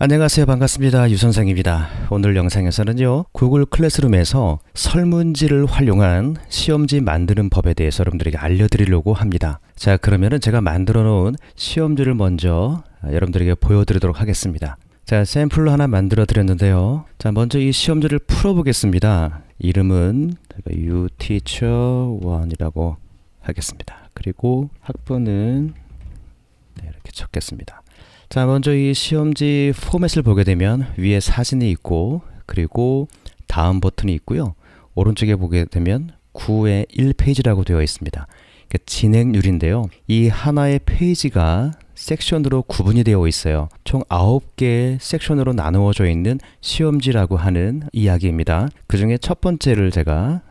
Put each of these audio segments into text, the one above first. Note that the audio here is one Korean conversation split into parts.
안녕하세요. 반갑습니다. 유선생입니다. 오늘 영상에서는요, 구글 클래스룸에서 설문지를 활용한 시험지 만드는 법에 대해서 여러분들에게 알려드리려고 합니다. 자, 그러면은 제가 만들어 놓은 시험지를 먼저 여러분들에게 보여드리도록 하겠습니다. 자, 샘플로 하나 만들어 드렸는데요. 자, 먼저 이 시험지를 풀어보겠습니다. 이름은 uteacher1이라고 하겠습니다. 그리고 학번은 이렇게 적겠습니다. 자, 먼저 이 시험지 포맷을 보게 되면 위에 사진이 있고, 그리고 다음 버튼이 있고요. 오른쪽에 보게 되면 9의 1페이지라고 되어 있습니다. 그러니까 진행률인데요. 이 하나의 페이지가 섹션으로 구분이 되어 있어요. 총 9개의 섹션으로 나누어져 있는 시험지라고 하는 이야기입니다. 그 중에 첫 번째를 제가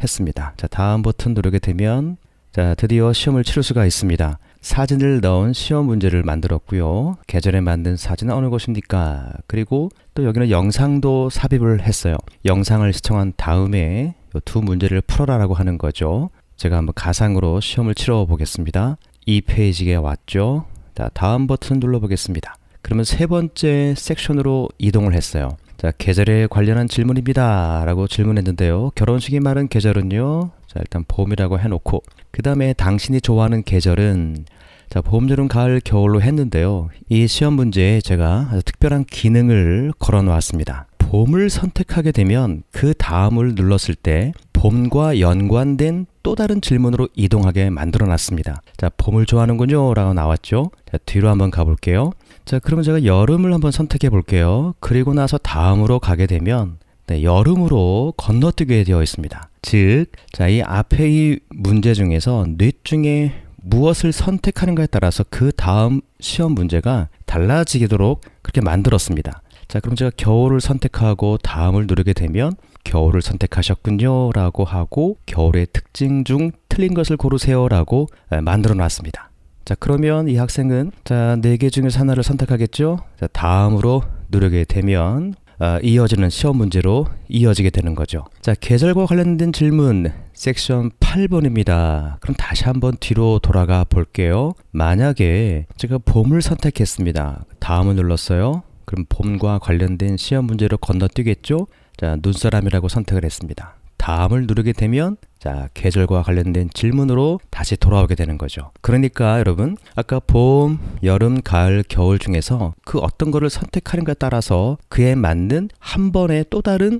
했습니다. 자, 다음 버튼 누르게 되면 자, 드디어 시험을 치를 수가 있습니다. 사진을 넣은 시험 문제를 만들었고요. 계절에 맞는 사진은 어느 것입니까? 그리고 또 여기는 영상도 삽입을 했어요. 영상을 시청한 다음에 이 두 문제를 풀어라라고 하는 거죠. 제가 한번 가상으로 시험을 치러 보겠습니다. 이 페이지에 왔죠. 자, 다음 버튼 눌러보겠습니다. 그러면 세 번째 섹션으로 이동을 했어요. 자, 계절에 관련한 질문입니다 라고 질문했는데요. 결혼식이 말한 계절은요, 자, 일단 봄이라고 해놓고, 그 다음에 당신이 좋아하는 계절은, 자, 봄, 여름, 가을, 겨울로 했는데요. 이 시험 문제에 제가 아주 특별한 기능을 걸어 놓았습니다. 봄을 선택하게 되면 그 다음을 눌렀을 때 봄과 연관된 또 다른 질문으로 이동하게 만들어 놨습니다. 자, 봄을 좋아하는군요 라고 나왔죠. 자, 뒤로 한번 가볼게요. 자, 그러면 제가 여름을 한번 선택해 볼게요. 그리고 나서 다음으로 가게 되면 여름으로 건너뛰게 되어 있습니다. 즉, 자, 이 앞에 이 문제 중에서 넷 중에 무엇을 선택하는가에 따라서 그 다음 시험 문제가 달라지도록 그렇게 만들었습니다. 자, 그럼 제가 겨울을 선택하고 다음을 누르게 되면 겨울을 선택하셨군요 라고 하고 겨울의 특징 중 틀린 것을 고르세요 라고 만들어 놨습니다. 자, 그러면 이 학생은 자, 4개 중에서 하나를 선택하겠죠. 자, 다음으로 누르게 되면 이어지는 시험 문제로 이어지게 되는 거죠. 자, 계절과 관련된 질문 섹션 8번입니다. 그럼 다시 한번 뒤로 돌아가 볼게요. 만약에 제가 봄을 선택했습니다. 다음을 눌렀어요. 그럼 봄과 관련된 시험 문제로 건너뛰겠죠. 자, 눈사람이라고 선택을 했습니다. 다음을 누르게 되면 자, 계절과 관련된 질문으로 다시 돌아오게 되는 거죠. 그러니까 여러분, 아까 봄, 여름, 가을, 겨울 중에서 그 어떤 거를 선택하는가에 따라서 그에 맞는 한 번의 또 다른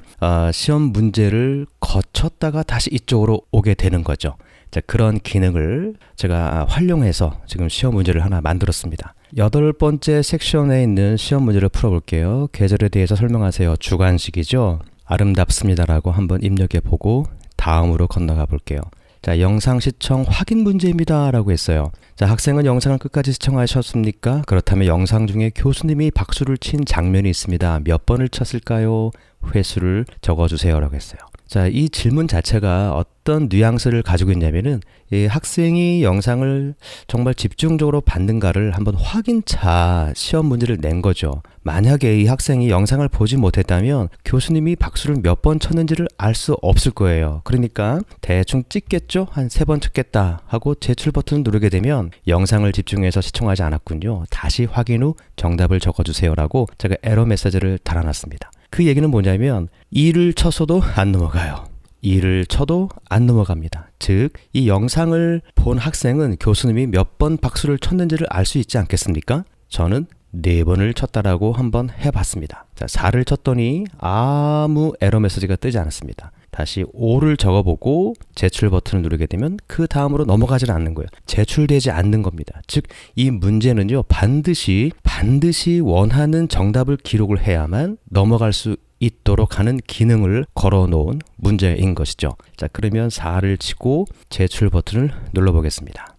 시험 문제를 거쳤다가 다시 이쪽으로 오게 되는 거죠. 자, 그런 기능을 제가 활용해서 지금 시험 문제를 하나 만들었습니다. 8번째 섹션에 있는 시험 문제를 풀어볼게요. 계절에 대해서 설명하세요. 주관식이죠. 아름답습니다라고 한번 입력해 보고 다음으로 건너가 볼게요. 자, 영상 시청 확인 문제입니다 라고 했어요. 자, 학생은 영상을 끝까지 시청하셨습니까? 그렇다면 영상 중에 교수님이 박수를 친 장면이 있습니다. 몇 번을 쳤을까요? 횟수를 적어주세요 라고 했어요. 자, 이 질문 자체가 어떤 뉘앙스를 가지고 있냐면은 이 학생이 영상을 정말 집중적으로 봤는가를 한번 확인차 시험 문제를 낸 거죠. 만약에 이 학생이 영상을 보지 못했다면 교수님이 박수를 몇 번 쳤는지를 알 수 없을 거예요. 그러니까 대충 찍겠죠? 한 3번 쳤겠다 하고 제출 버튼을 누르게 되면 영상을 집중해서 시청하지 않았군요. 다시 확인 후 정답을 적어주세요 라고 제가 에러 메시지를 달아놨습니다. 그 얘기는 뭐냐면 2를 쳤어도 안 넘어가요. 2를 쳐도 안 넘어갑니다. 즉, 이 영상을 본 학생은 교수님이 몇 번 박수를 쳤는지를 알 수 있지 않겠습니까? 저는 4번을 쳤다라고 한번 해봤습니다. 자, 4를 쳤더니 아무 에러 메시지가 뜨지 않았습니다. 다시 5를 적어보고 제출 버튼을 누르게 되면 그 다음으로 넘어가지 않는 거예요. 제출되지 않는 겁니다. 즉, 이 문제는요, 반드시 원하는 정답을 기록을 해야만 넘어갈 수 있도록 하는 기능을 걸어 놓은 문제인 것이죠. 자, 그러면 4를 치고 제출 버튼을 눌러 보겠습니다.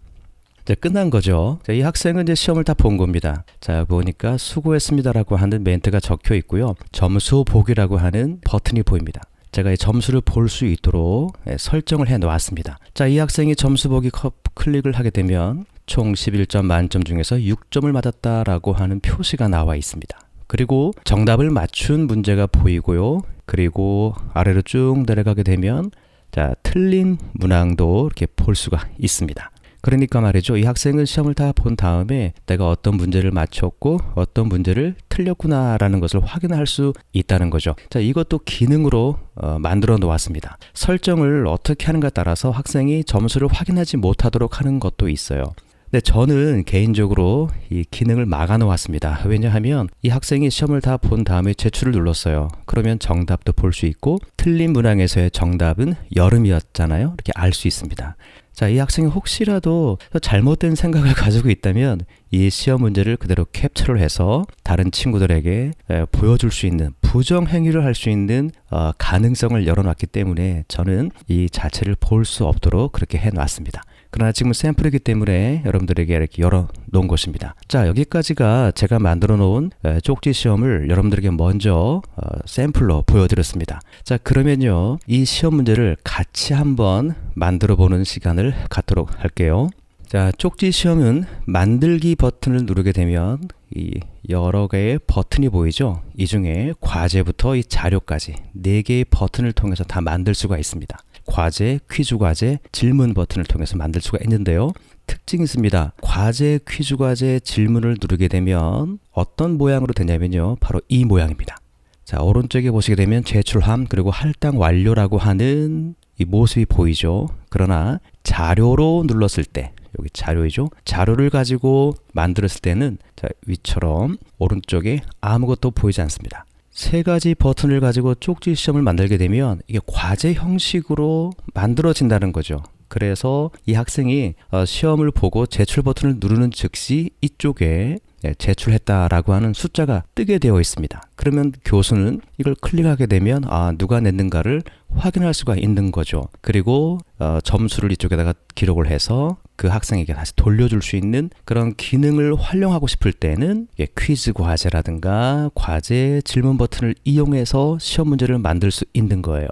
자, 끝난 거죠. 자, 이 학생은 이제 시험을 다 본 겁니다. 자, 보니까 수고했습니다라고 하는 멘트가 적혀 있고요. 점수 보기라고 하는 버튼이 보입니다. 제가 이 점수를 볼 수 있도록 설정을 해 놓았습니다. 자, 이 학생이 점수 보기 클릭을 하게 되면 총 11점 만점 중에서 6점을 맞았다라고 하는 표시가 나와 있습니다. 그리고 정답을 맞춘 문제가 보이고요. 그리고 아래로 쭉 내려가게 되면 자, 틀린 문항도 이렇게 볼 수가 있습니다. 그러니까 말이죠. 이 학생은 시험을 다 본 다음에 내가 어떤 문제를 맞췄고 어떤 문제를 틀렸구나라는 것을 확인할 수 있다는 거죠. 자, 이것도 기능으로 만들어 놓았습니다. 설정을 어떻게 하는가 따라서 학생이 점수를 확인하지 못하도록 하는 것도 있어요. 근데 저는 개인적으로 이 기능을 막아 놓았습니다. 왜냐하면 이 학생이 시험을 다 본 다음에 제출을 눌렀어요. 그러면 정답도 볼 수 있고 틀린 문항에서의 정답은 여름이었잖아요. 이렇게 알 수 있습니다. 자, 이 학생이 혹시라도 잘못된 생각을 가지고 있다면 이 시험 문제를 그대로 캡처를 해서 다른 친구들에게 보여줄 수 있는 부정 행위를 할 수 있는 가능성을 열어놨기 때문에 저는 이 자체를 볼 수 없도록 그렇게 해놨습니다. 그러나 지금 샘플이기 때문에 여러분들에게 이렇게 열어놓은 것입니다. 자, 여기까지가 제가 만들어 놓은 쪽지 시험을 여러분들에게 먼저 샘플로 보여드렸습니다. 자, 그러면요, 이 시험 문제를 같이 한번 만들어 보는 시간을 갖도록 할게요. 자, 쪽지 시험은 만들기 버튼을 누르게 되면 이 여러 개의 버튼이 보이죠? 이 중에 과제부터 이 자료까지 4개의 버튼을 통해서 다 만들 수가 있습니다. 과제, 퀴즈 과제, 질문 버튼을 통해서 만들 수가 있는데요. 특징이 있습니다. 과제, 퀴즈 과제, 질문을 누르게 되면 어떤 모양으로 되냐면요. 바로 이 모양입니다. 자, 오른쪽에 보시게 되면 제출함 그리고 할당 완료라고 하는 이 모습이 보이죠. 그러나 자료로 눌렀을 때 여기 자료이죠. 자료를 가지고 만들었을 때는 자, 위처럼 오른쪽에 아무것도 보이지 않습니다. 3가지 버튼을 가지고 쪽지 시험을 만들게 되면 이게 과제 형식으로 만들어진다는 거죠. 그래서 이 학생이 시험을 보고 제출 버튼을 누르는 즉시 이쪽에 제출했다라고 하는 숫자가 뜨게 되어 있습니다. 그러면 교수는 이걸 클릭하게 되면 누가 냈는가를 확인할 수가 있는 거죠. 그리고 점수를 이쪽에다가 기록을 해서 그 학생에게 다시 돌려줄 수 있는 그런 기능을 활용하고 싶을 때는 퀴즈 과제라든가 과제 질문 버튼을 이용해서 시험 문제를 만들 수 있는 거예요.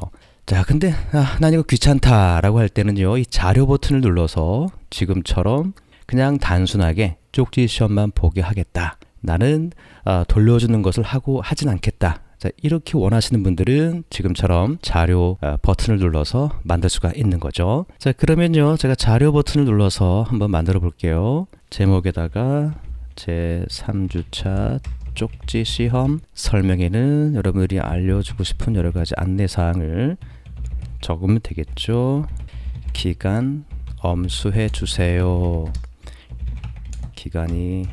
자, 근데 난 이거 귀찮다라고 할 때는요, 이 자료 버튼을 눌러서 지금처럼 그냥 단순하게 쪽지 시험만 보게 하겠다. 나는 돌려주는 것을 하진 않겠다. 자, 이렇게 원하시는 분들은 지금처럼 자료 버튼을 눌러서 만들 수가 있는 거죠. 자, 그러면요, 제가 자료 버튼을 눌러서 한번 만들어 볼게요. 제목에다가 제3주차 쪽지 시험 설명에는 여러분들이 알려주고 싶은 여러 가지 안내사항을 적으면 되겠죠. 기간 엄수해 주세요. 기간이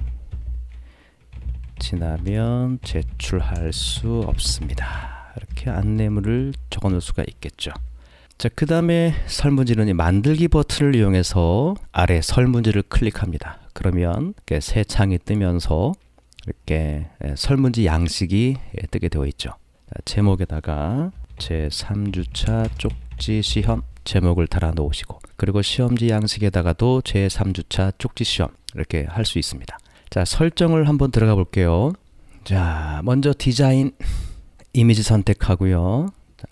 지나면 제출할 수 없습니다. 이렇게 안내문을 적어 놓을 수가 있겠죠. 자, 그 다음에 설문지는 만들기 버튼을 이용해서 아래 설문지를 클릭합니다. 그러면 이렇게 새 창이 뜨면서 이렇게 설문지 양식이 뜨게 되어 있죠. 자, 제목에다가 제3주차 쪽지 시험 제목을 달아 놓으시고, 그리고 시험지 양식에다가도 제3주차 쪽지 시험 이렇게 할 수 있습니다. 자, 설정을 한번 들어가 볼게요. 자, 먼저 디자인 이미지 선택하고요.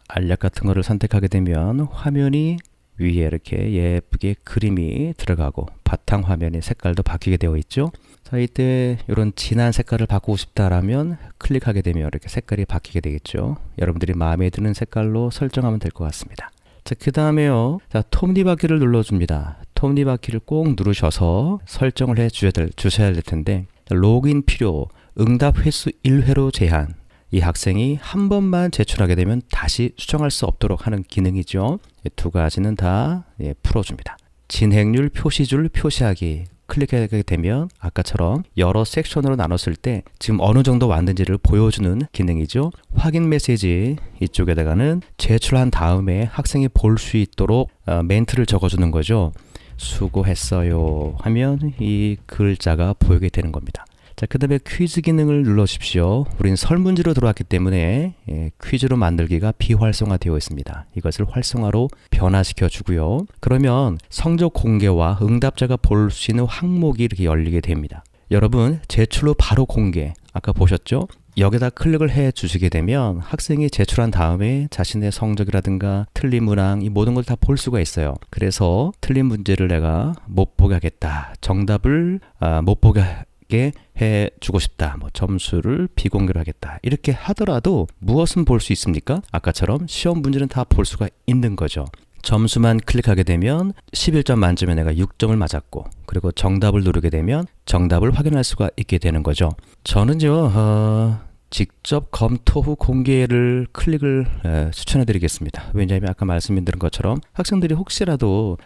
알약 같은 거를 선택하게 되면 화면이 위에 이렇게 예쁘게 그림이 들어가고 바탕 화면의 색깔도 바뀌게 되어 있죠. 자, 이때 이런 진한 색깔을 바꾸고 싶다라면 클릭하게 되면 이렇게 색깔이 바뀌게 되겠죠. 여러분들이 마음에 드는 색깔로 설정하면 될 것 같습니다. 자, 그 다음에요. 자, 톱니바퀴를 눌러줍니다. 톱니바퀴를 꼭 누르셔서 설정을 해 주셔야 될 텐데, 로그인 필요, 응답 횟수 1회로 제한. 이 학생이 한 번만 제출하게 되면 다시 수정할 수 없도록 하는 기능이죠. 이 2가지는 다 풀어줍니다. 진행률 표시줄 표시하기. 클릭하게 되면 아까처럼 여러 섹션으로 나눴을 때 지금 어느 정도 왔는지를 보여주는 기능이죠. 확인 메시지 이쪽에다가는 제출한 다음에 학생이 볼 수 있도록 멘트를 적어주는 거죠. 수고했어요 하면 이 글자가 보이게 되는 겁니다. 자, 그 다음에 퀴즈 기능을 눌러주십시오. 우린 설문지로 들어왔기 때문에 퀴즈로 만들기가 비활성화되어 있습니다. 이것을 활성화로 변화시켜 주고요. 그러면 성적 공개와 응답자가 볼 수 있는 항목이 이렇게 열리게 됩니다. 여러분, 제출 후 바로 공개 아까 보셨죠? 여기다 클릭을 해 주시게 되면 학생이 제출한 다음에 자신의 성적이라든가 틀린 문항 이 모든 걸 다 볼 수가 있어요. 그래서 틀린 문제를 내가 못 보게 하겠다. 정답을 못 보게 해주고 싶다. 점수를 비공개로 하겠다. 이렇게 하더라도 무엇은 볼 수 있습니까? 아까처럼 시험 문제는 다 볼 수가 있는 거죠. 점수만 클릭하게 되면 11점 만점에 내가 6점을 맞았고, 그리고 정답을 누르게 되면 정답을 확인할 수가 있게 되는 거죠. 저는요 직접 검토 후 공개를 클릭을 추천해 드리겠습니다. 왜냐하면 아까 말씀드린 것처럼 학생들이 혹시라도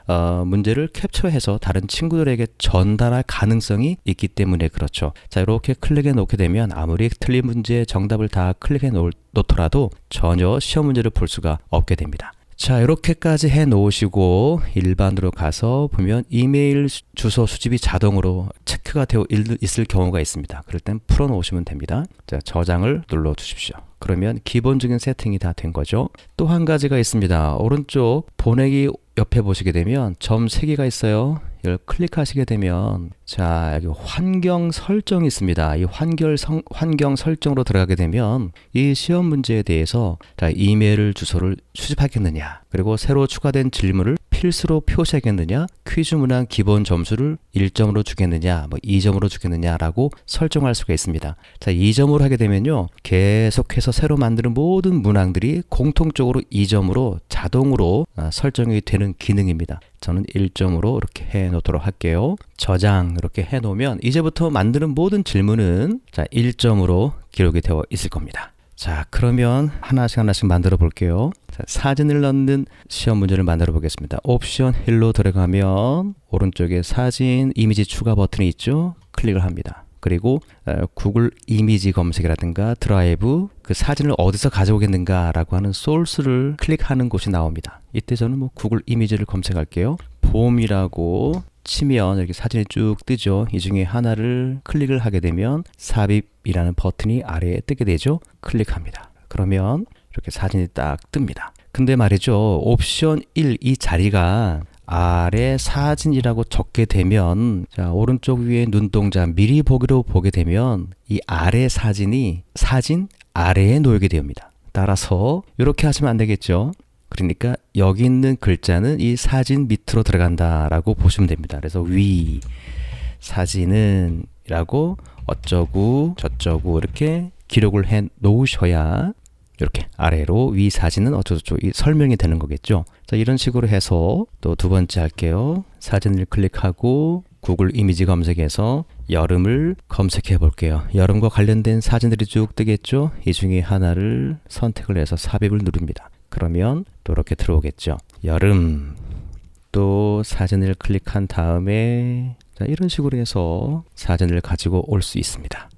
문제를 캡처해서 다른 친구들에게 전달할 가능성이 있기 때문에 그렇죠. 자, 이렇게 클릭해 놓게 되면 아무리 틀린 문제의 정답을 다 클릭해 놓더라도 전혀 시험 문제를 볼 수가 없게 됩니다. 자, 이렇게까지 해 놓으시고 일반으로 가서 보면 이메일 주소 수집이 자동으로 체크가 되어 있을 경우가 있습니다. 그럴 땐 풀어 놓으시면 됩니다. 자, 저장을 눌러 주십시오. 그러면 기본적인 세팅이 다 된 거죠. 또 한 가지가 있습니다. 오른쪽 보내기 옆에 보시게 되면 점 3개가 있어요. 이걸 클릭하시게 되면 자, 여기 환경 설정이 있습니다. 이 환경 설정으로 들어가게 되면 이 시험 문제에 대해서 자, 이메일 주소를 수집하겠느냐, 그리고 새로 추가된 질문을 필수로 표시하겠느냐, 퀴즈 문항 기본 점수를 1점으로 주겠느냐, 뭐 2점으로 주겠느냐라고 설정할 수가 있습니다. 자, 2점으로 하게 되면요, 계속해서 새로 만드는 모든 문항들이 공통적으로 2점으로 자동으로 설정이 되는 기능입니다. 저는 1점으로 이렇게 해 놓도록 할게요. 저장 이렇게 해 놓으면 이제부터 만드는 모든 질문은 자, 1점으로 기록이 되어 있을 겁니다. 자, 그러면 하나씩 만들어 볼게요. 자, 사진을 넣는 시험 문제를 만들어 보겠습니다. 옵션 1로 들어가면 오른쪽에 사진 이미지 추가 버튼이 있죠. 클릭을 합니다. 그리고 구글 이미지 검색이라든가 드라이브, 그 사진을 어디서 가져오겠는가 라고 하는 소스를 클릭하는 곳이 나옵니다. 이때 저는 뭐 구글 이미지를 검색할게요. 봄이라고 치면 이렇게 사진이 쭉 뜨죠. 이 중에 하나를 클릭을 하게 되면 삽입이라는 버튼이 아래에 뜨게 되죠. 클릭합니다. 그러면 이렇게 사진이 딱 뜹니다. 근데 말이죠, 옵션 1 이 자리가 아래 사진이라고 적게 되면 자, 오른쪽 위에 눈동자 미리 보기로 보게 되면 이 아래 사진이 사진 아래에 놓이게 됩니다. 따라서 이렇게 하시면 안 되겠죠. 그러니까 여기 있는 글자는 이 사진 밑으로 들어간다라고 보시면 됩니다. 그래서 위 사진은 이라고 어쩌고 저쩌고 이렇게 기록을 해 놓으셔야 이렇게 아래로 위 사진은 어쩌고저쩌고 이 설명이 되는 거겠죠. 자, 이런 식으로 해서 또 두 번째 할게요. 사진을 클릭하고 구글 이미지 검색에서 여름을 검색해 볼게요. 여름과 관련된 사진들이 쭉 뜨겠죠. 이 중에 하나를 선택을 해서 삽입을 누릅니다. 그러면 또 이렇게 들어오겠죠. 여름, 또 사진을 클릭한 다음에 자, 이런 식으로 해서 사진을 가지고 올 수 있습니다.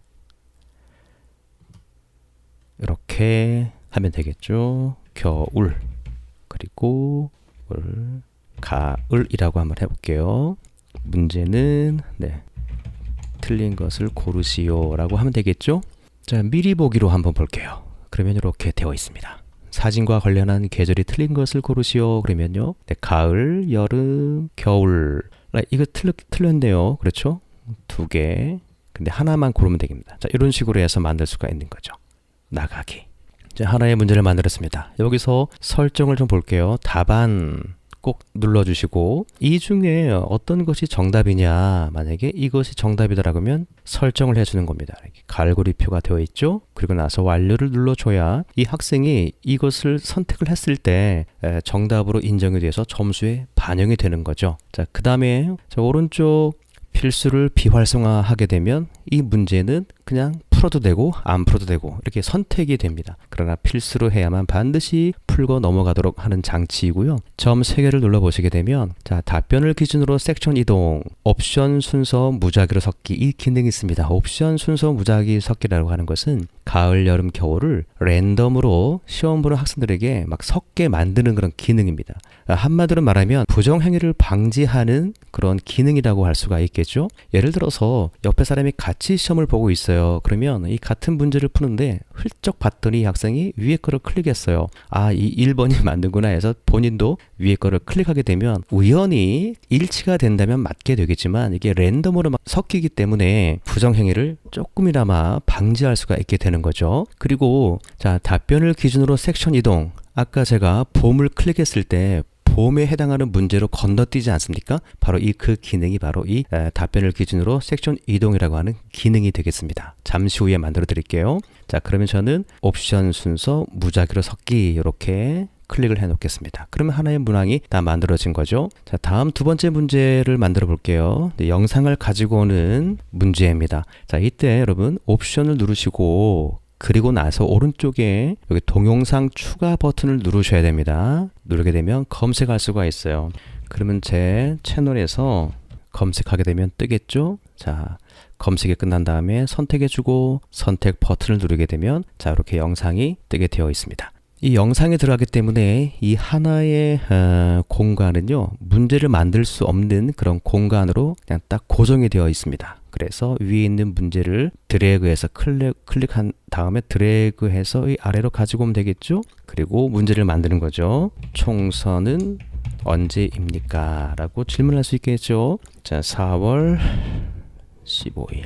이렇게 하면 되겠죠. 겨울, 그리고 가을이라고 한번 해볼게요. 문제는 틀린 것을 고르시오 라고 하면 되겠죠. 자, 미리 보기로 한번 볼게요. 그러면 이렇게 되어 있습니다. 사진과 관련한 계절이 틀린 것을 고르시오. 그러면요, 가을, 여름, 겨울. 이거 틀렸네요. 그렇죠? 2개. 근데 하나만 고르면 됩니다. 자, 이런 식으로 해서 만들 수가 있는 거죠. 나가기. 자, 하나의 문제를 만들었습니다. 여기서 설정을 좀 볼게요. 답안 꼭 눌러주시고 이 중에 어떤 것이 정답이냐, 만약에 이것이 정답이다라고 하면 설정을 해주는 겁니다. 이렇게 갈고리표가 되어 있죠. 그리고 나서 완료를 눌러줘야 이 학생이 이것을 선택을 했을 때 정답으로 인정이 돼서 점수에 반영이 되는 거죠. 자, 그 다음에 오른쪽 필수를 비활성화하게 되면 이 문제는 그냥 풀어도 되고 안 풀어도 되고 이렇게 선택이 됩니다. 그러나 필수로 해야만 반드시 풀고 넘어가도록 하는 장치이고요. 점 3개를 눌러보시게 되면 자, 답변을 기준으로 섹션 이동, 옵션 순서 무작위로 섞기, 이 기능이 있습니다. 옵션 순서 무작위 섞기라고 하는 것은 가을, 여름, 겨울을 랜덤으로 시험 보는 학생들에게 막 섞게 만드는 그런 기능입니다. 한마디로 말하면 부정행위를 방지하는 그런 기능이라고 할 수가 있겠죠. 예를 들어서 옆에 사람이 같이 시험을 보고 있어요. 그러면 이 같은 문제를 푸는데 훌쩍 봤더니 학생이 위에 거를 클릭했어요. 아, 이 1번이 맞는구나 해서 본인도 위에 거를 클릭하게 되면 우연히 일치가 된다면 맞게 되겠지만 이게 랜덤으로 막 섞이기 때문에 부정행위를 조금이나마 방지할 수가 있게 되는 거죠. 그리고 자, 답변을 기준으로 섹션 이동. 아까 제가 봄을 클릭했을 때 봄에 해당하는 문제로 건너뛰지 않습니까? 바로 그 기능이 바로 이 답변을 기준으로 섹션 이동이라고 하는 기능이 되겠습니다. 잠시 후에 만들어 드릴게요. 자, 그러면 저는 옵션 순서 무작위로 섞기 이렇게 클릭을 해 놓겠습니다. 그러면 하나의 문항이 다 만들어진 거죠. 자, 다음 두 번째 문제를 만들어 볼게요. 영상을 가지고 오는 문제입니다. 자, 이때 여러분 옵션을 누르시고 그리고 나서 오른쪽에 여기 동영상 추가 버튼을 누르셔야 됩니다. 누르게 되면 검색할 수가 있어요. 그러면 제 채널에서 검색하게 되면 뜨겠죠? 자, 검색이 끝난 다음에 선택해주고 선택 버튼을 누르게 되면 자, 이렇게 영상이 뜨게 되어 있습니다. 이 영상에 들어가기 때문에 이 하나의 공간은요, 문제를 만들 수 없는 그런 공간으로 그냥 딱 고정이 되어 있습니다. 그래서 위에 있는 문제를 드래그해서 클릭한 다음에 드래그해서 이 아래로 가지고 오면 되겠죠? 그리고 문제를 만드는 거죠. 총선은 언제입니까? 라고 질문할 수 있겠죠. 자, 4월 15일.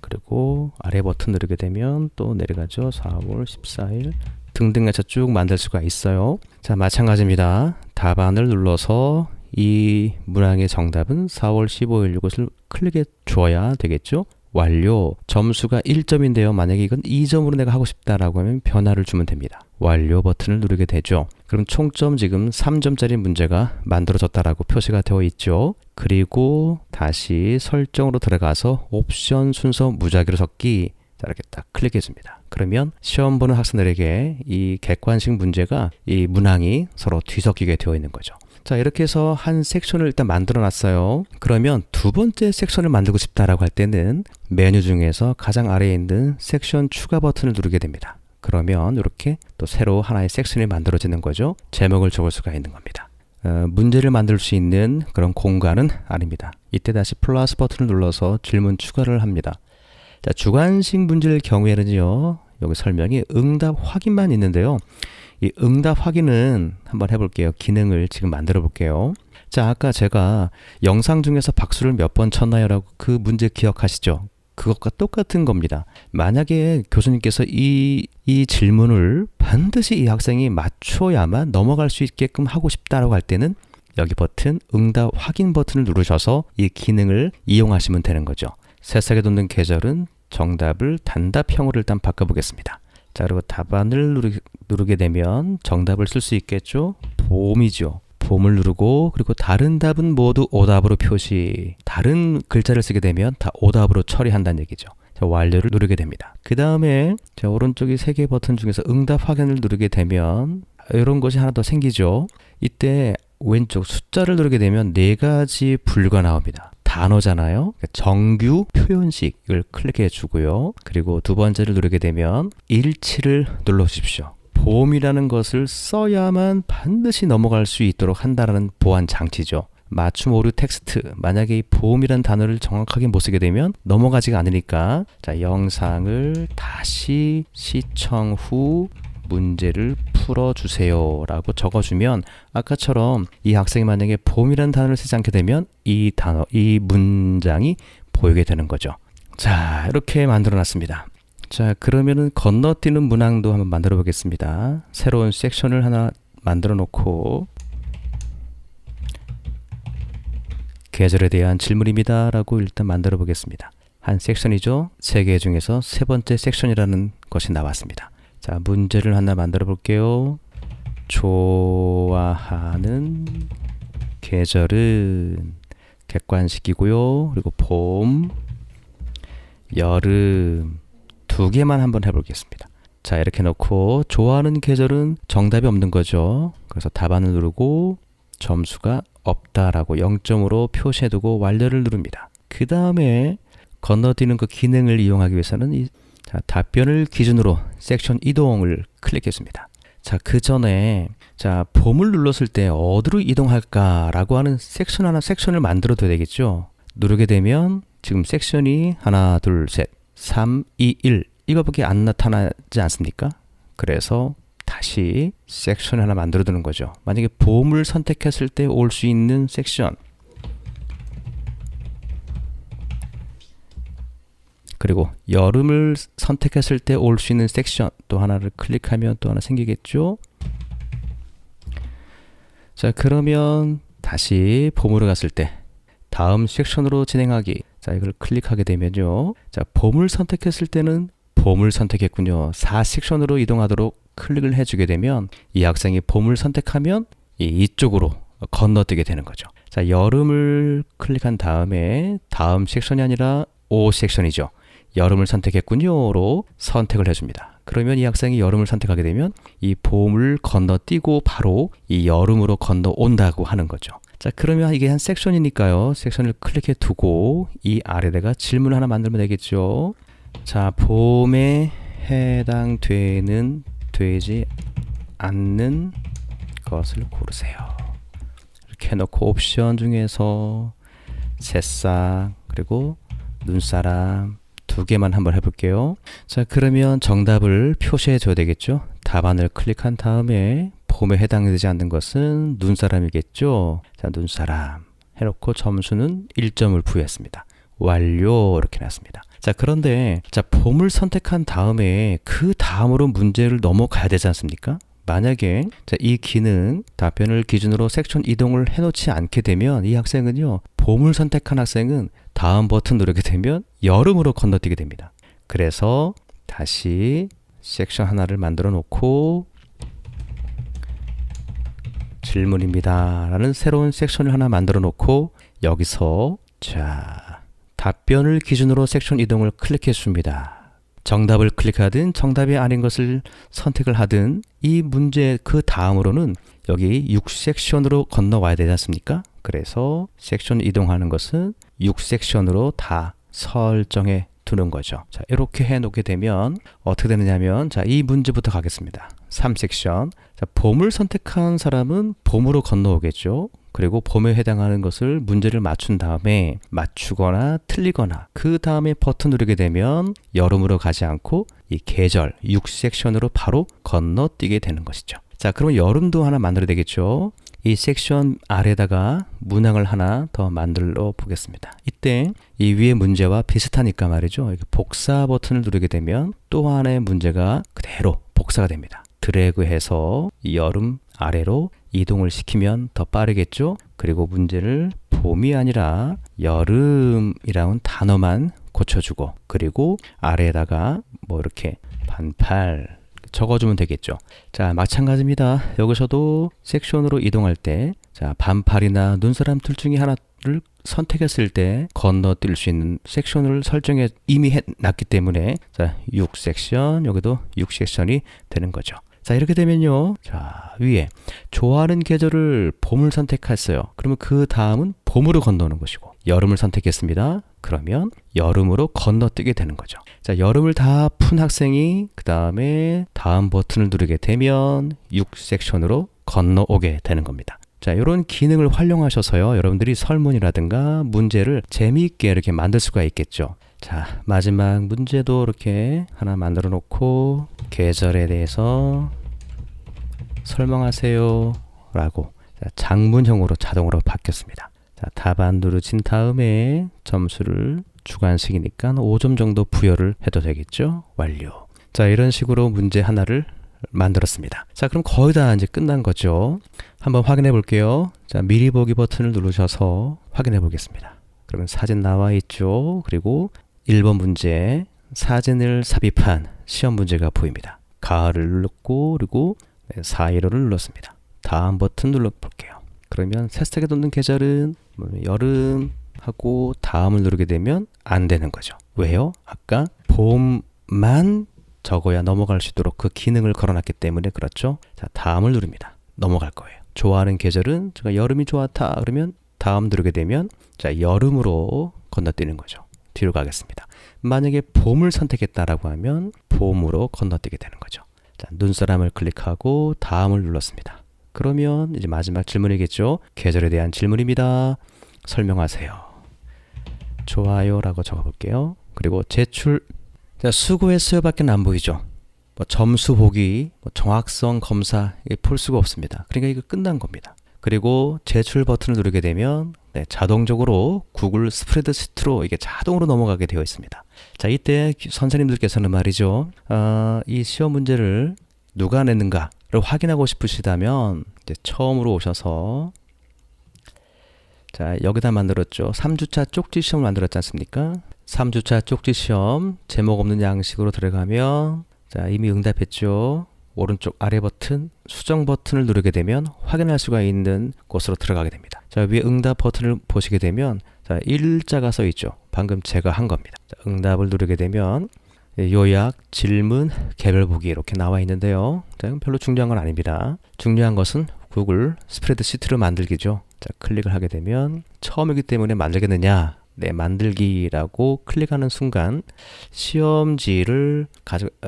그리고 아래 버튼 누르게 되면 또 내려가죠. 4월 14일. 등등 해서 쭉 만들 수가 있어요. 자, 마찬가지입니다. 답안을 눌러서 이 문항의 정답은 4월 15일 이것을 클릭해 줘야 되겠죠. 완료. 점수가 1점인데요. 만약에 이건 2점으로 내가 하고 싶다라고 하면 변화를 주면 됩니다. 완료 버튼을 누르게 되죠. 그럼 총점 지금 3점짜리 문제가 만들어졌다라고 표시가 되어 있죠. 그리고 다시 설정으로 들어가서 옵션 순서 무작위로 적기. 자, 이렇게 딱 클릭해 줍니다. 그러면 시험 보는 학생들에게 이 객관식 문제가 이 문항이 서로 뒤섞이게 되어 있는 거죠. 자, 이렇게 해서 한 섹션을 일단 만들어 놨어요. 그러면 두 번째 섹션을 만들고 싶다라고 할 때는 메뉴 중에서 가장 아래에 있는 섹션 추가 버튼을 누르게 됩니다. 그러면 이렇게 또 새로 하나의 섹션이 만들어지는 거죠. 제목을 적을 수가 있는 겁니다. 문제를 만들 수 있는 그런 공간은 아닙니다. 이때 다시 플러스 버튼을 눌러서 질문 추가를 합니다. 자, 주관식 문제일 경우에는요, 여기 설명이 응답 확인만 있는데요. 이 응답 확인은 한번 해볼게요. 기능을 지금 만들어 볼게요. 자, 아까 제가 영상 중에서 박수를 몇 번 쳤나요? 라고 그 문제 기억하시죠? 그것과 똑같은 겁니다. 만약에 교수님께서 이 질문을 반드시 이 학생이 맞춰야만 넘어갈 수 있게끔 하고 싶다라고 할 때는 여기 버튼, 응답 확인 버튼을 누르셔서 이 기능을 이용하시면 되는 거죠. 새싹에 돋는 계절은 정답을 단답형으로 일단 바꿔보겠습니다. 자, 그리고 답안을 누르게 되면 정답을 쓸 수 있겠죠? 봄이죠. 봄을 누르고 그리고 다른 답은 모두 오답으로 표시. 다른 글자를 쓰게 되면 다 오답으로 처리한다는 얘기죠. 자, 완료를 누르게 됩니다. 그 다음에 오른쪽에 3개 버튼 중에서 응답 확인을 누르게 되면 이런 것이 하나 더 생기죠. 이때 왼쪽 숫자를 누르게 되면 4가지 분류가 나옵니다. 단어잖아요. 정규 표현식 이걸 클릭해 주고요. 그리고 두 번째를 누르게 되면 일치를 눌러 주십시오. 봄이라는 것을 써야만 반드시 넘어갈 수 있도록 한다는 보안 장치죠. 맞춤 오류 텍스트. 만약에 이 봄이라는 단어를 정확하게 못 쓰게 되면 넘어가지가 않으니까 자, 영상을 다시 시청 후 문제를 풀어주세요 라고 적어주면 아까처럼 이 학생이 만약에 봄이라는 단어를 쓰지 않게 되면 이 단어, 이 문장이 보이게 되는 거죠. 자, 이렇게 만들어 놨습니다. 자, 그러면은 건너뛰는 문항도 한번 만들어 보겠습니다. 새로운 섹션을 하나 만들어 놓고 계절에 대한 질문입니다 라고 일단 만들어 보겠습니다. 한 섹션이죠. 3개 중에서 세 번째 섹션이라는 것이 나왔습니다. 자, 문제를 하나 만들어 볼게요. 좋아하는 계절은 객관식이고요. 그리고 봄, 여름 2개만 한번 해보겠습니다. 자, 이렇게 놓고 좋아하는 계절은 정답이 없는 거죠. 그래서 답안을 누르고 점수가 없다라고 0점으로 표시해두고 완료를 누릅니다. 그 다음에 건너뛰는 그 기능을 이용하기 위해서는 자, 답변을 기준으로 섹션 이동을 클릭했습니다. 자, 그 전에 자, 봄을 눌렀을 때 어디로 이동할까라고 하는 섹션을 만들어둬야 되겠죠. 누르게 되면 지금 섹션이 하나, 둘, 셋, 3, 2, 1 이거밖에 안 나타나지 않습니까? 그래서 다시 섹션 하나 만들어 두는 거죠. 만약에 봄을 선택했을 때 올 수 있는 섹션, 그리고 여름을 선택했을 때 올 수 있는 섹션 또 하나를 클릭하면 또 하나 생기겠죠. 자, 그러면 다시 봄으로 갔을 때 다음 섹션으로 진행하기. 자, 이걸 클릭하게 되면요. 자, 봄을 선택했을 때는 봄을 선택했군요. 4섹션으로 이동하도록 클릭을 해주게 되면 이 학생이 봄을 선택하면 이쪽으로 건너뛰게 되는 거죠. 자, 여름을 클릭한 다음에 다음 섹션이 아니라 O 섹션이죠. 여름을 선택했군요로 선택을 해줍니다. 그러면 이 학생이 여름을 선택하게 되면 이 봄을 건너뛰고 바로 이 여름으로 건너온다고 하는 거죠. 자, 그러면 이게 한 섹션이니까요. 섹션을 클릭해 두고 이 아래다가 질문을 하나 만들면 되겠죠. 자, 봄에 되지 않는 것을 고르세요. 이렇게 해놓고 옵션 중에서 새싹 그리고 눈사람 2개만 한번 해볼게요. 자, 그러면 정답을 표시해 줘야 되겠죠. 답안을 클릭한 다음에 봄에 해당되지 않는 것은 눈사람이겠죠. 자, 눈사람 해놓고 점수는 1점을 부여했습니다. 완료 이렇게 놨습니다. 자, 그런데 자, 봄을 선택한 다음에 그 다음으로 문제를 넘어가야 되지 않습니까? 만약에 자, 이 기능 답변을 기준으로 섹션 이동을 해놓지 않게 되면 이 학생은요, 봄을 선택한 학생은 다음 버튼 누르게 되면 여름으로 건너뛰게 됩니다. 그래서 다시 섹션 하나를 만들어 놓고 질문입니다 라는 새로운 섹션을 하나 만들어 놓고 여기서 자, 답변을 기준으로 섹션 이동을 클릭해 줍니다. 정답을 클릭하든 정답이 아닌 것을 선택을 하든 이 문제 그 다음으로는 여기 6섹션으로 건너와야 되지 않습니까? 그래서 섹션 이동하는 것은 6섹션으로 다 설정해 두는 거죠. 자, 이렇게 해 놓게 되면 어떻게 되느냐면 자, 이 문제부터 가겠습니다. 3섹션. 자, 봄을 선택한 사람은 봄으로 건너오겠죠. 그리고 봄에 해당하는 것을 문제를 맞춘 다음에 맞추거나 틀리거나 그 다음에 버튼 누르게 되면 여름으로 가지 않고 이 계절 6섹션으로 바로 건너뛰게 되는 것이죠. 자, 그러면 여름도 하나 만들어야 되겠죠. 이 섹션 아래다가 문항을 하나 더 만들어 보겠습니다. 이때 이 위에 문제와 비슷하니까 말이죠. 복사 버튼을 누르게 되면 또 하나의 문제가 그대로 복사가 됩니다. 드래그해서 이 여름 아래로 이동을 시키면 더 빠르겠죠. 그리고 문제를 봄이 아니라 여름이라는 단어만 고쳐주고 그리고 아래에다가 뭐 이렇게 반팔 적어주면 되겠죠. 자, 마찬가지입니다. 여기서도 섹션으로 이동할 때 자, 반팔이나 눈사람 둘 중에 하나를 선택했을 때 건너뛸 수 있는 섹션을 설정해 이미 해놨기 때문에 자, 6섹션 여기도 6섹션이 되는 거죠. 자, 이렇게 되면요. 자, 위에 좋아하는 계절을 봄을 선택했어요. 그러면 그 다음은 봄으로 건너는 것이고 여름을 선택했습니다. 그러면 여름으로 건너뛰게 되는 거죠. 자, 여름을 다 푼 학생이 그 다음에 다음 버튼을 누르게 되면 6섹션으로 건너오게 되는 겁니다. 자, 이런 기능을 활용하셔서요. 여러분들이 설문이라든가 문제를 재미있게 이렇게 만들 수가 있겠죠. 자, 마지막 문제도 이렇게 하나 만들어 놓고 계절에 대해서 설명하세요 라고 장문형으로 자동으로 바뀌었습니다. 자, 답안 누르신 다음에 점수를 주관식이니까 5점 정도 부여를 해도 되겠죠. 완료. 자, 이런 식으로 문제 하나를 만들었습니다. 자, 그럼 거의 다 이제 끝난 거죠. 한번 확인해 볼게요. 자, 미리 보기 버튼을 누르셔서 확인해 보겠습니다. 그러면 사진 나와 있죠. 그리고 1번 문제 사진을 삽입한 시험 문제가 보입니다. 가을을 눌렀고 그리고 415를 눌렀습니다. 다음 버튼 눌러볼게요. 그러면 새싹에 돋는 계절은 여름 하고 다음을 누르게 되면 안 되는 거죠. 왜요? 아까 봄만 적어야 넘어갈 수 있도록 그 기능을 걸어놨기 때문에 그렇죠. 자, 다음을 누릅니다. 넘어갈 거예요. 좋아하는 계절은 제가 여름이 좋았다 그러면 다음 누르게 되면 자, 여름으로 건너뛰는 거죠. 뒤로 가겠습니다. 만약에 봄을 선택했다라고 하면 봄으로 건너뛰게 되는 거죠. 자, 눈사람을 클릭하고 다음을 눌렀습니다. 그러면 이제 마지막 질문이겠죠. 계절에 대한 질문입니다. 설명하세요. 좋아요 라고 적어볼게요. 그리고 제출. 자, 수고했어요 밖에 안 보이죠. 뭐 점수 보기, 뭐 정확성 검사 볼 수가 없습니다. 그러니까 이거 끝난 겁니다. 그리고 제출 버튼을 누르게 되면 자동적으로 구글 스프레드시트로 이게 자동으로 넘어가게 되어 있습니다. 자, 이때 선생님들께서는 말이죠. 이 시험 문제를 누가 냈는가를 확인하고 싶으시다면 이제 처음으로 오셔서 자, 여기다 만들었죠. 3주차 쪽지 시험을 만들었지 않습니까? 3주차 쪽지 시험 제목 없는 양식으로 들어가면 자, 이미 응답했죠. 오른쪽 아래 버튼 수정 버튼을 누르게 되면 확인할 수가 있는 곳으로 들어가게 됩니다. 자, 위에 응답 버튼을 보시게 되면 자, 일자가 써 있죠. 방금 제가 한 겁니다. 자, 응답을 누르게 되면 요약, 질문, 개별 보기 이렇게 나와 있는데요. 자, 이건 별로 중요한 건 아닙니다. 중요한 것은 구글 스프레드시트를 만들기죠. 자, 클릭을 하게 되면 처음이기 때문에 만들겠느냐? 네, 만들기라고 클릭하는 순간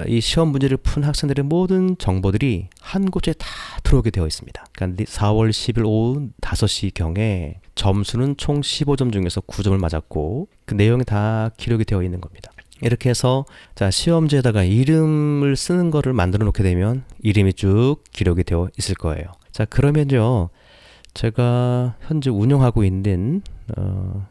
이 시험 문제를 푼 학생들의 모든 정보들이 한 곳에 다 들어오게 되어 있습니다. 그러니까 4월 10일 오후 5시 경에 점수는 총 15점 중에서 9점을 맞았고 그 내용이 다 기록이 되어 있는 겁니다. 이렇게 해서 자, 시험지에다가 이름을 쓰는 거를 만들어 놓게 되면 이름이 쭉 기록이 되어 있을 거예요. 자, 그러면요. 제가 현재 운영하고 있는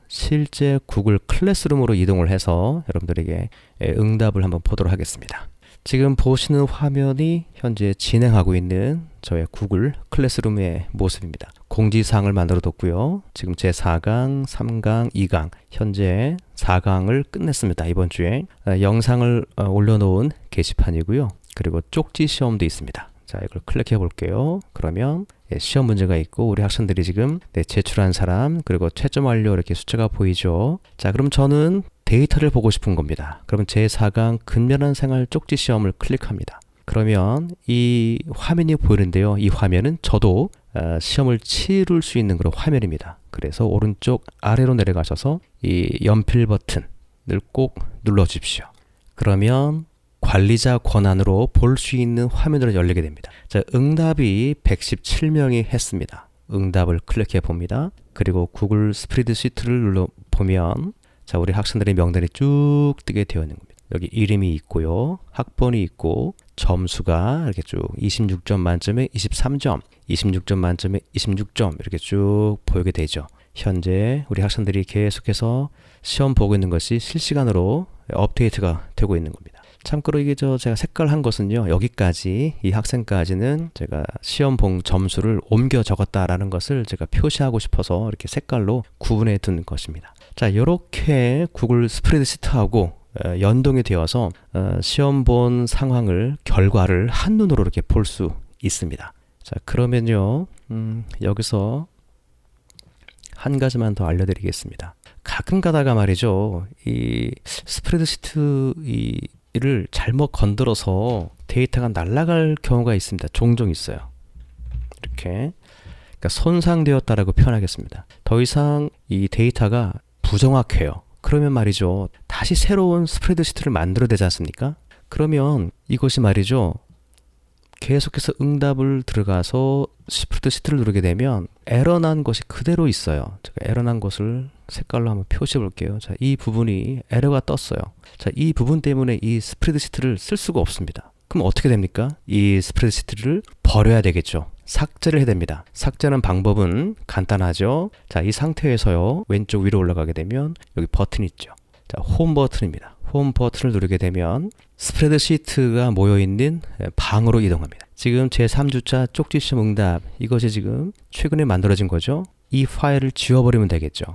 실제 구글 클래스룸으로 이동을 해서 여러분들에게 응답을 한번 보도록 하겠습니다. 지금 보시는 화면이 현재 진행하고 있는 저의 구글 클래스룸의 모습입니다. 공지사항을 만들어 뒀고요. 지금 제 4강, 3강, 2강 현재 4강을 끝냈습니다. 이번 주에 영상을 올려놓은 게시판이고요. 그리고 쪽지 시험도 있습니다. 자, 이걸 클릭해 볼게요. 그러면 시험 문제가 있고 우리 학생들이 지금 제출한 사람 그리고 채점 완료 이렇게 숫자가 보이죠. 자, 그럼 저는 데이터를 보고 싶은 겁니다. 그러면 제4강 근면한 생활 쪽지 시험을 클릭합니다. 그러면 이 화면이 보이는데요. 이 화면은 저도 시험을 치를 수 있는 그런 화면입니다. 그래서 오른쪽 아래로 내려가셔서 이 연필 버튼을 꼭 눌러 주십시오. 그러면 관리자 권한으로 볼 수 있는 화면으로 열리게 됩니다. 자, 응답이 117명이 했습니다. 응답을 클릭해 봅니다. 그리고 구글 스프레드시트를 눌러 보면 자, 우리 학생들의 명단이 쭉 뜨게 되어 있는 겁니다. 여기 이름이 있고요. 학번이 있고 점수가 이렇게 쭉 26점 만점에 23점, 26점 만점에 26점 이렇게 쭉 보이게 되죠. 현재 우리 학생들이 계속해서 시험 보고 있는 것이 실시간으로 업데이트가 되고 있는 겁니다. 참고로 이게 제가 색깔한 것은요. 여기까지 이 학생까지는 제가 시험 본 점수를 옮겨 적었다라는 것을 제가 표시하고 싶어서 이렇게 색깔로 구분해 둔 것입니다. 자, 이렇게 구글 스프레드시트하고 연동이 되어서 시험 본 상황을 결과를 한눈으로 이렇게 볼 수 있습니다. 자, 그러면요. 여기서 한 가지만 더 알려드리겠습니다. 가끔 가다가 말이죠. 이 스프레드시트 를 잘못 건드려서 데이터가 날아갈 경우가 있습니다. 종종 있어요. 이렇게 그러니까 손상되었다라고 표현하겠습니다. 더 이상 이 데이터가 부정확해요. 그러면 말이죠. 다시 새로운 스프레드시트를 만들어야 되지 않습니까? 그러면 이것이 말이죠. 계속해서 응답을 들어가서 스프레드시트를 누르게 되면 에러 난 것이 그대로 있어요. 제가 에러 난 것을 색깔로 한번 표시해 볼게요. 자, 이 부분이 에러가 떴어요. 자, 이 부분 때문에 이 스프레드시트를 쓸 수가 없습니다. 그럼 어떻게 됩니까? 이 스프레드시트를 버려야 되겠죠. 삭제를 해야 됩니다. 삭제하는 방법은 간단하죠. 자, 이 상태에서요. 왼쪽 위로 올라가게 되면 여기 버튼이 있죠. 자, 홈 버튼입니다. 홈 버튼을 누르게 되면 스프레드시트가 모여있는 방으로 이동합니다. 지금 제3주차 쪽지시험 응답 이것이 지금 최근에 만들어진 거죠. 이 파일을 지워버리면 되겠죠.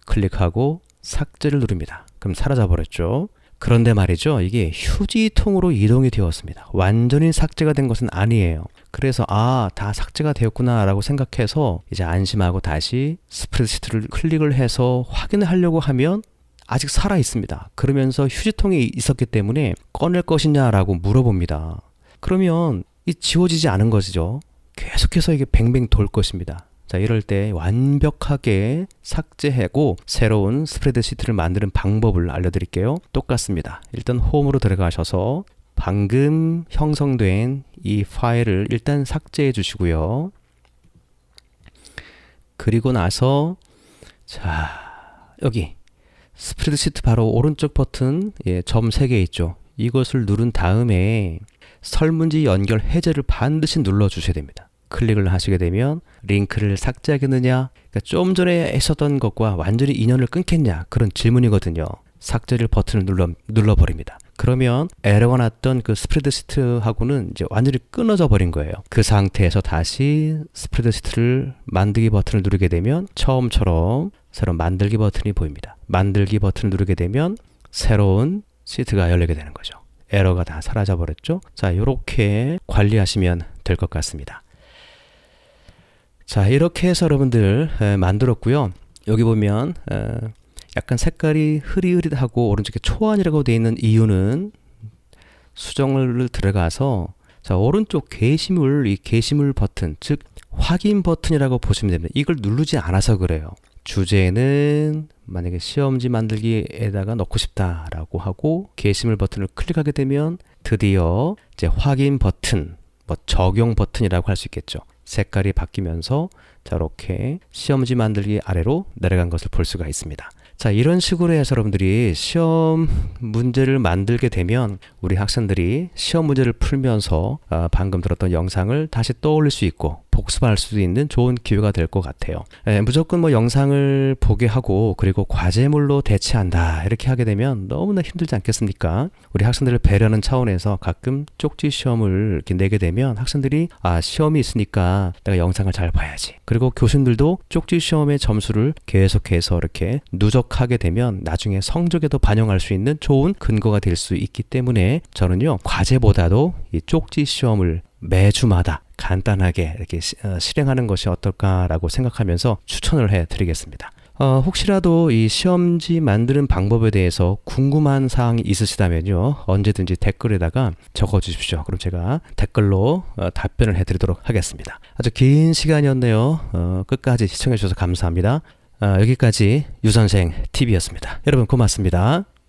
클릭하고 삭제를 누릅니다. 그럼 사라져버렸죠. 그런데 말이죠. 이게 휴지통으로 이동이 되었습니다. 완전히 삭제가 된 것은 아니에요. 그래서 다 삭제가 되었구나 라고 생각해서 이제 안심하고 다시 스프레드시트를 클릭을 해서 확인을 하려고 하면 아직 살아 있습니다. 그러면서 휴지통에 있었기 때문에 꺼낼 것이냐라고 물어봅니다. 그러면 이 지워지지 않은 것이죠. 계속해서 이게 뱅뱅 돌 것입니다. 자, 이럴 때 완벽하게 삭제하고 새로운 스프레드시트를 만드는 방법을 알려드릴게요. 똑같습니다. 일단 홈으로 들어가셔서 방금 형성된 이 파일을 일단 삭제해 주시고요. 그리고 나서 자, 여기 스프레드시트 바로 오른쪽 버튼 점 3개 있죠. 이것을 누른 다음에 설문지 연결 해제를 반드시 눌러 주셔야 됩니다. 클릭을 하시게 되면 링크를 삭제하겠느냐, 그러니까 좀 전에 했었던 것과 완전히 인연을 끊겠냐 그런 질문이거든요. 삭제를 버튼을 눌러버립니다. 그러면 에러가 났던 그 스프레드시트하고는 이제 완전히 끊어져 버린 거예요. 그 상태에서 다시 스프레드시트를 만들기 버튼을 누르게 되면 처음처럼 새로운 만들기 버튼이 보입니다. 만들기 버튼을 누르게 되면 새로운 시트가 열리게 되는 거죠. 에러가 다 사라져 버렸죠. 자, 이렇게 관리하시면 될 것 같습니다. 자, 이렇게 해서 여러분들 만들었고요. 여기 보면 약간 색깔이 흐릿흐릿하고 오른쪽에 초안이라고 되어 있는 이유는 수정을 들어가서 자, 오른쪽 게시물, 이 게시물 버튼, 즉 확인 버튼이라고 보시면 됩니다. 이걸 누르지 않아서 그래요. 주제는 만약에 시험지 만들기에다가 넣고 싶다라고 하고 게시물 버튼을 클릭하게 되면 드디어 이제 확인 버튼, 뭐 적용 버튼이라고 할 수 있겠죠. 색깔이 바뀌면서 자, 이렇게 시험지 만들기 아래로 내려간 것을 볼 수가 있습니다. 자, 이런 식으로 해서 여러분들이 시험 문제를 만들게 되면 우리 학생들이 시험 문제를 풀면서 방금 들었던 영상을 다시 떠올릴 수 있고 복습할 수도 있는 좋은 기회가 될 것 같아요. 무조건 뭐 영상을 보게 하고 그리고 과제물로 대체한다 이렇게 하게 되면 너무나 힘들지 않겠습니까? 우리 학생들을 배려하는 차원에서 가끔 쪽지 시험을 이렇게 내게 되면 학생들이 시험이 있으니까 내가 영상을 잘 봐야지. 그리고 교수님들도 쪽지 시험의 점수를 계속해서 이렇게 누적하게 되면 나중에 성적에도 반영할 수 있는 좋은 근거가 될 수 있기 때문에 저는요, 과제보다도 이 쪽지 시험을 매주마다 간단하게 이렇게 실행하는 것이 어떨까라고 생각하면서 추천을 해드리겠습니다. 혹시라도 이 시험지 만드는 방법에 대해서 궁금한 사항이 있으시다면요, 언제든지 댓글에다가 적어 주십시오. 그럼 제가 댓글로 답변을 해드리도록 하겠습니다. 아주 긴 시간이었네요. 끝까지 시청해 주셔서 감사합니다. 여기까지 유선생 TV였습니다. 여러분 고맙습니다.